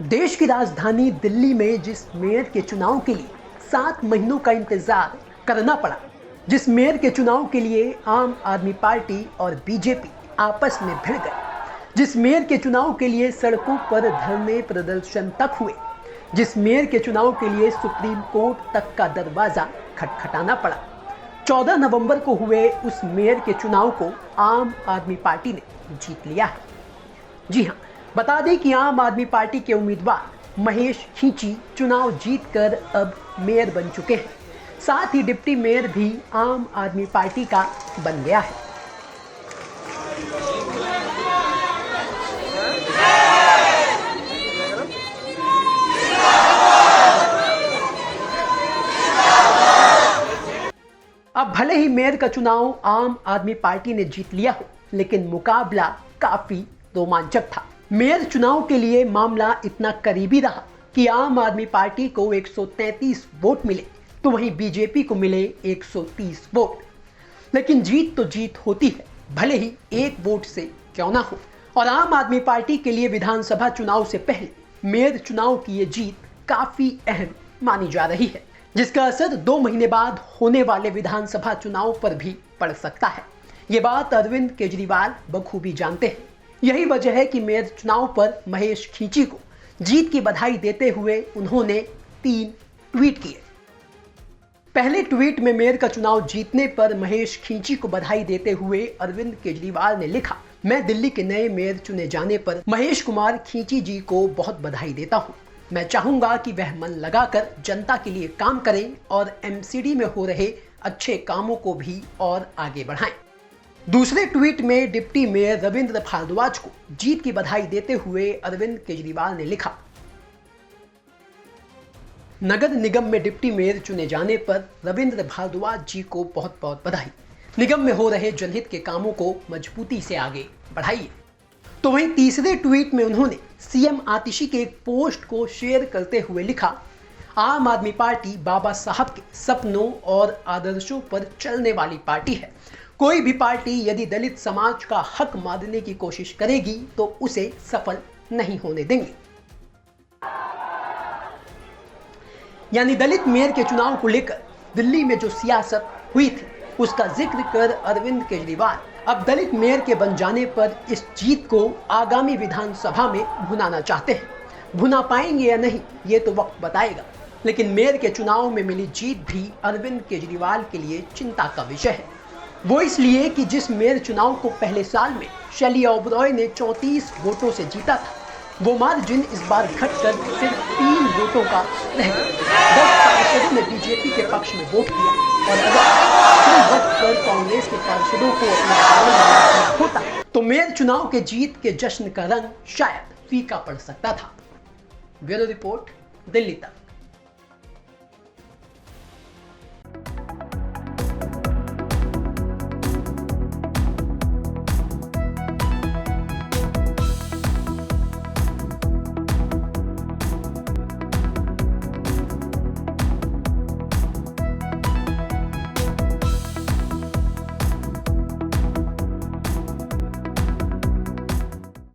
देश की राजधानी दिल्ली में जिस मेयर के चुनाव के लिए 7 महीनों का इंतजार करना पड़ा, जिस मेयर के चुनाव के लिए आम आदमी पार्टी और बीजेपी आपस में भिड़ गए, जिस मेयर के चुनाव के लिए सड़कों पर धरने प्रदर्शन तक हुए, जिस मेयर के चुनाव के लिए सुप्रीम कोर्ट तक का दरवाजा खटखटाना पड़ा, 14 नवंबर को हुए उस मेयर के चुनाव को आम आदमी पार्टी ने जीत लिया है। जी हाँ, बता दें कि आम आदमी पार्टी के उम्मीदवार महेश खींची चुनाव जीतकर अब मेयर बन चुके हैं। साथ ही डिप्टी मेयर भी आम आदमी पार्टी का बन गया है। अब भले ही मेयर का चुनाव आम आदमी पार्टी ने जीत लिया हो, लेकिन मुकाबला काफी रोमांचक था। मेयर चुनाव के लिए मामला इतना करीबी रहा कि आम आदमी पार्टी को 133 वोट मिले तो वहीं बीजेपी को मिले 130 वोट। लेकिन जीत तो जीत होती है, भले ही एक वोट से क्यों ना हो। और आम आदमी पार्टी के लिए विधानसभा चुनाव से पहले मेयर चुनाव की ये जीत काफी अहम मानी जा रही है, जिसका असर 2 महीने बाद होने वाले विधानसभा चुनाव पर भी पड़ सकता है। ये बात अरविंद केजरीवाल बखूबी जानते हैं। यही वजह है कि मेयर चुनाव पर महेश खींची को जीत की बधाई देते हुए उन्होंने 3 ट्वीट किए। पहले ट्वीट में मेयर का चुनाव जीतने पर महेश खींची को बधाई देते हुए अरविंद केजरीवाल ने लिखा, मैं दिल्ली के नए मेयर चुने जाने पर महेश कुमार खींची जी को बहुत बधाई देता हूँ। मैं चाहूंगा कि वह मन लगाकर जनता के लिए काम करें और एमसीडी में हो रहे अच्छे कामों को भी और आगे बढ़ाएं। दूसरे ट्वीट में डिप्टी मेयर रविंद्र भारद्वाज को जीत की बधाई देते हुए अरविंद केजरीवाल ने लिखा, नगर निगम में डिप्टी मेयर चुने जाने पर रविंद्र भारद्वाज जी को बहुत बहुत बधाई। निगम में हो रहे जनहित के कामों को मजबूती से आगे बढ़ाइए। तो वहीं तीसरे ट्वीट में उन्होंने सीएम आतिशी के एक पोस्ट को शेयर करते हुए लिखा, आम आदमी पार्टी बाबा साहब के सपनों और आदर्शों पर चलने वाली पार्टी है। कोई भी पार्टी यदि दलित समाज का हक मारने की कोशिश करेगी तो उसे सफल नहीं होने देंगे। यानी दलित मेयर के चुनाव को लेकर दिल्ली में जो सियासत हुई थी उसका जिक्र कर अरविंद केजरीवाल अब दलित मेयर के बन जाने पर इस जीत को आगामी विधानसभा में भुनाना चाहते हैं। भुना पाएंगे या नहीं ये तो वक्त बताएगा, लेकिन मेयर के चुनाव में मिली जीत भी अरविंद केजरीवाल के लिए चिंता का विषय है। वो इसलिए कि जिस मेयर चुनाव को पहले साल में शैली ओबरॉय ने 34 वोटों से जीता था, वो मार्जिन इस बार घटकर सिर्फ 3 वोटों का रह गया। 10 पार्षदों ने बीजेपी के पक्ष में वोट किया और अगर उस वक्त पर कांग्रेस के पार्षदों को अपने होता तो मेयर चुनाव के जीत के जश्न का रंग शायद फीका पड़ सकता था। ब्यूरो रिपोर्ट, दिल्ली तक।